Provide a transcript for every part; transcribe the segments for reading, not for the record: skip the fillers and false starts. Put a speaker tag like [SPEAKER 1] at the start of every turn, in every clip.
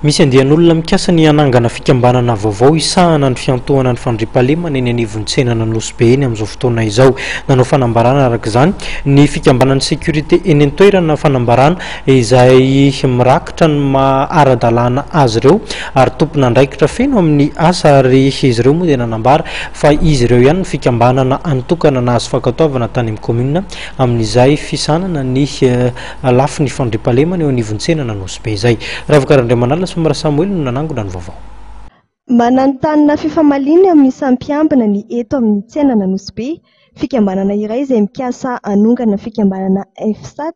[SPEAKER 1] Misy andian'olona mikasa ny anangana fikambanana vaovao isahana ny fiantohana ny fandriampahalemana eny anivon'ny tsenana Nosy eny amin'izao fotoana izao. Nanao fanambarana araka izany ny fikambanan'ny sécurité eny an-toerana fanambarana izay mirakitra ny maha-ara-dalàna azy ireo ary tompona andraikitra feno amin'ny asa ary izy ireo moa dia nanambara fa izy ireo ihany ny fikambanana antokana na azo fankatoavana tany amin'ny commune amin'izay fisanana ny lafiny fandriampahalemana eo anivon'ny tsenana Nosy Be izay. Ravokarandriamanala Somara Samuel no nanangona ny vaovao.
[SPEAKER 2] Manantanina fifamaliana amin'ny sampiambina ny eto amin'ny tsenana Nosy Be, fikambanana iray izay mikasa hanongana fikambanana F7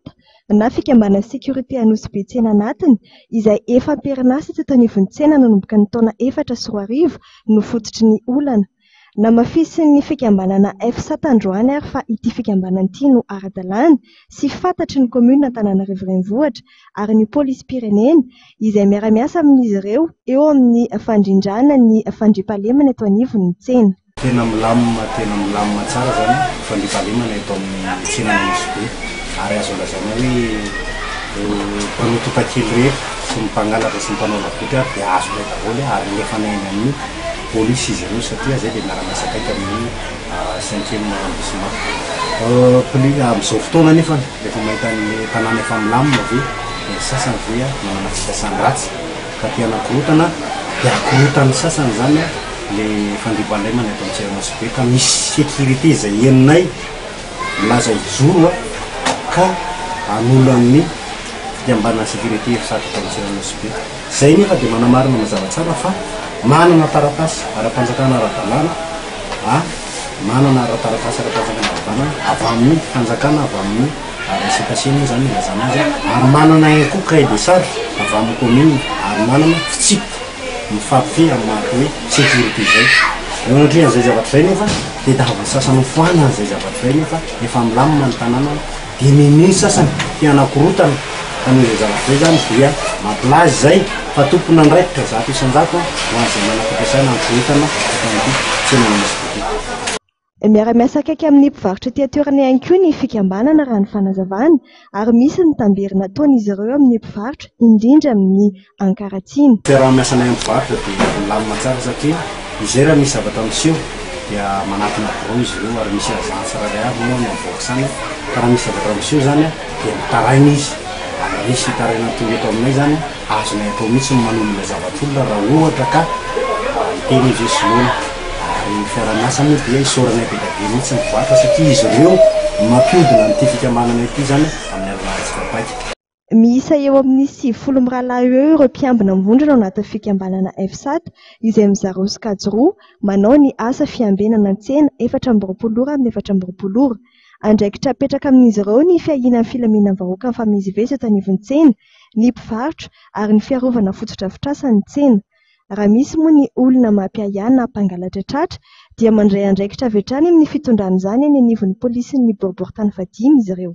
[SPEAKER 2] na fikambanana sécurité à Nosy Be tsenanatiny izay efa am-perinasa teto anivon'ny tsenana nanomboka ny taona 4 no fototry ny olana. Namafisy ny fikambanana F7 androany ary fa ity fikambanana ity no ara-dalàna sy fantatry ny commune Antananarivo renivohitra ary ny polisim-pirenena izay miara-miasa amin'izy ireo eo amin'ny fandrindrana ny fandriampahalemana eto anivon'ny tsena.
[SPEAKER 3] Tena milamina tsara zany fandriampahalemana eto amin'ny tsena Nosy Be ary azo lazaina hoe mpanotota-kely rehetra sy ny mpangalatra sy ny mpanao lavoty ary dia azo ilay daholo ary lefana eny amin'ny polisy izy ireo satria zay dia miara-miasa akaiky amin'ny 5e arrondissement. Amin'izao fotoana nefa rehefa mahita ny tanàna efa milamina ve ny sasany ve manana fikasany ratsy ka tia anakorotana dia akorotany sasany zany le fandriampahalemana eto amin'ny tsena Nosy Be ka misy sécurité izay eninay milaza ijoro ka hanolo amin'ny fikambanana sécurité F7 eto amin'ny tsena Nosy Be. Zay nefa dia manamarina mazava tsara fa manana taratasy ara-panjakana ara-dalàna manana taratasy ara-panjakana ara-dalàna avy amin'ny fanjakana avy amin'ny resetasena zany ilazana azy ary manana ihany koa cahier de charge avy amin'ny commune ary manana fitsipika mifampifehy amin'ny mariky hoe sécurité zay. Eo anatrehan'izay zavatra zay nefa dia davy sasany foana an'izay zavatra zay nefa efa milamina ny tanàna dia miminy sasany tia anakorotana amin'izay zavatra zay zany dia mampilazy zay fa tompona andraikitra zato isan-jato ho an'izay manam-pampiasana ankorotana eto amin'ny tsena Nosy Be.
[SPEAKER 2] Miara-miasa akaiky amin'ny mpivarotra ety an-toerana ihany koa ny fikambanana raha ny fanazavana ary misy ny tamberi nataon'izy ireo amin'ny mpivarotra indrindra amin'ny ankaratsiana.
[SPEAKER 3] Fiaraha-miasana amin'ny mpivarotra dia milamina tsara satria izay raha misy zavatra miseho dia manatona birao izy ireo ary misy azany tsirairay avy moa ny avoaka sany ka raha misy zavatra miseho zany dia mitaraina izy ary misy taraina tonga eto aminay zany azonay atao mihitsy ny manolona zavatr'olona raha ohatra ka iteny izy sinoana ary fiaraha-miasa moa dia isaoranay be dia be mihitsy ny mpivarotra satria izy ireo mampiodina n'ity fikambanana ity zany amin'ny alalahantsika paika.
[SPEAKER 2] Miisa eo amin'ny 70 mirahalahy eo ireo mpiambina mivondrona ao anatin'ny fikambanana F7 izay mizara osikajy roa manao ny asa fiambenana an-tsena 420 ora amin'ny 420 ora. Andraikitra apetraka amin'izy ireo ny fiahinan'ny filaminan'ny vahoaka mifamezivezy eto anivon'ny tsena, ny mpivarotra ary ny fiarovana fototra-fitrasan'ny tsena. Raha misy moa ny olona mampiayana na mpangalatra tratra dia mandray andraikitra avy hatrany amin'ny fitondrana izany eny anivon'ny polisy ny boriboritany 5 izy ireo.